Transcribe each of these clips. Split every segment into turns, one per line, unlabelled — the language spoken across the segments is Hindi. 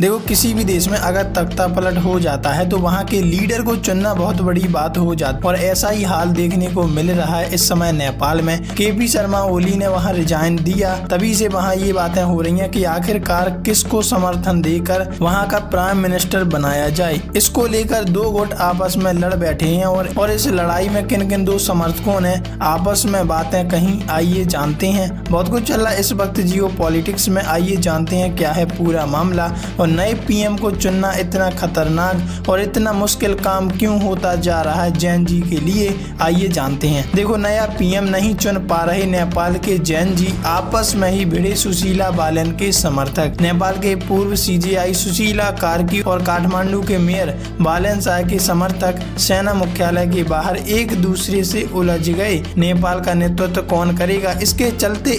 देखो किसी भी देश में अगर तख्ता पलट हो जाता है तो वहाँ के लीडर को चुनना बहुत बड़ी बात हो जाती, और ऐसा ही हाल देखने को मिल रहा है इस समय नेपाल में। केपी शर्मा ओली ने वहाँ रिजाइन दिया, तभी से वहाँ ये बातें हो रही हैं कि आखिरकार किसको समर्थन देकर वहाँ का प्राइम मिनिस्टर बनाया जाए। इसको लेकर दो गुट आपस में लड़ बैठे हैं और इस लड़ाई में किन किन दो समर्थकों ने आपस में बातें कही, आइए जानते हैं। बहुत कुछ चल रहा है इस वक्त जियो पॉलिटिक्स में, आइए जानते हैं क्या है पूरा मामला। और नए पीएम को चुनना इतना खतरनाक और इतना मुश्किल काम क्यों होता जा रहा है जैन जी के लिए, आइए जानते हैं। देखो नया पीएम नहीं चुन पा रहे नेपाल के जैन जी, आपस में ही भिड़े सुशीला बालन के समर्थक। नेपाल के पूर्व सीजेआई सुशीला कार्की और काठमांडू के मेयर बालन शाह के समर्थक सेना मुख्यालय के बाहर एक दूसरे से उलझ गए। नेपाल का नेतृत्व कौन करेगा, इसके चलते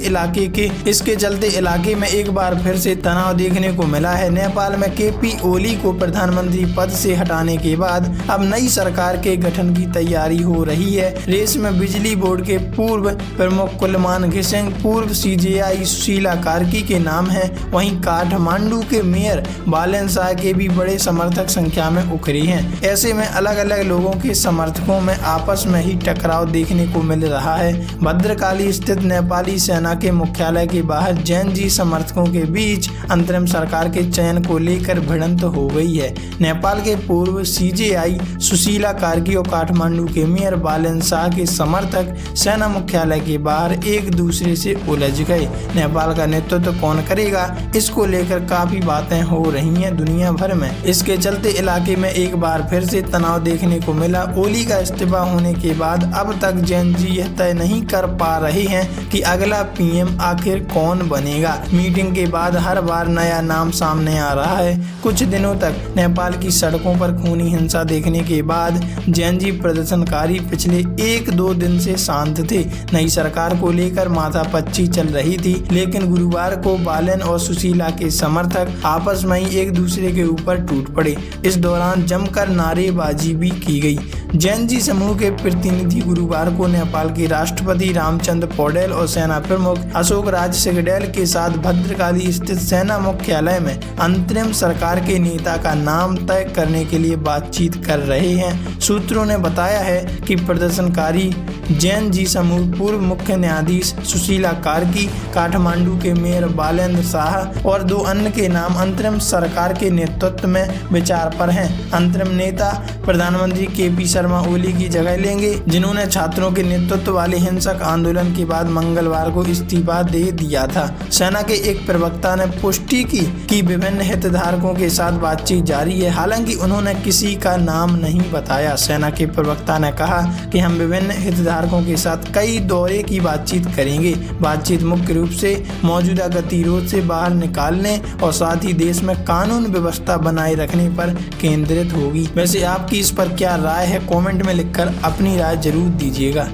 इलाके में एक बार फिर से तनाव देखने को मिला है। नेपाल में केपी ओली को प्रधानमंत्री पद से हटाने के बाद अब नई सरकार के गठन की तैयारी हो रही है। रेस में बिजली बोर्ड के पूर्व प्रमुख कुलमान घिसिंग, पूर्व सीजेआई सुशीला कार्की के नाम है। वहीं काठमांडू के मेयर बालन शाह के भी बड़े समर्थक संख्या में उखरे हैं। ऐसे में अलग अलग लोगों के समर्थकों में आपस में ही टकराव देखने को मिल रहा है। भद्रकाली स्थित नेपाली सेना के मुख्यालय के बाहर जैन जी समर्थकों के बीच अंतरिम सरकार के चयन को लेकर भिड़ंत हो गई है। नेपाल के पूर्व सीजेआई सुशीला कार्की और काठमांडू के मेयर बालन शाह के समर्थक सेना मुख्यालय के बाहर एक दूसरे से उलझ गए। नेपाल का नेतृत्व कौन करेगा, इसको लेकर काफी बातें हो रही हैं दुनिया भर में। इसके चलते इलाके में एक बार फिर से तनाव देखने को मिला। ओली का इस्तीफा होने के बाद अब तक जैन जी यह तय नहीं कर पा रहे हैं कि अगला पीएम आखिर कौन बनेगा। मीटिंग के बाद हर बार नया नाम सामने आ रहा है। कुछ दिनों तक नेपाल की सड़कों पर खूनी हिंसा देखने के बाद जैन जी प्रदर्शनकारी पिछले 1-2 दिन से शांत थे। नई सरकार को लेकर माथापच्ची चल रही थी, लेकिन गुरुवार को बालन और सुशीला के समर्थक आपस में ही एक दूसरे के ऊपर टूट पड़े। इस दौरान जमकर नारेबाजी भी की गई। जैन जी समूह के प्रतिनिधि गुरुवार को नेपाल के राष्ट्रपति रामचंद्र पौडेल और सेना प्रमुख अशोक राज सिंहदेल के साथ भद्रकाली स्थित सेना मुख्यालय में अंतरिम सरकार के नेता का नाम तय करने के लिए बातचीत कर रहे हैं। सूत्रों ने बताया है कि प्रदर्शनकारी जैन जी समूह पूर्व मुख्य न्यायाधीश सुशीला कार्की, काठमांडू के मेयर बालन शाह और 2 अन्य के नाम अंतरिम सरकार के नेतृत्व में विचार पर हैं। अंतरिम नेता प्रधानमंत्री केपी शर्मा ओली की जगह लेंगे, जिन्होंने छात्रों के नेतृत्व वाले हिंसक आंदोलन के बाद मंगलवार को इस्तीफा दे दिया था। सेना के एक प्रवक्ता ने पुष्टि की कि विभिन्न हितधारकों के साथ बातचीत जारी है, हालांकि उन्होंने किसी का नाम नहीं बताया। सेना के प्रवक्ता ने कहा कि हम विभिन्न हितधारकों के साथ कई दौरे की बातचीत करेंगे। बातचीत मुख्य रूप से मौजूदा गतिरोध से बाहर निकालने और साथ ही देश में कानून व्यवस्था बनाए रखने पर केंद्रित होगी। वैसे आपकी इस पर क्या राय है, कमेंट में लिखकर अपनी राय जरूर दीजिएगा।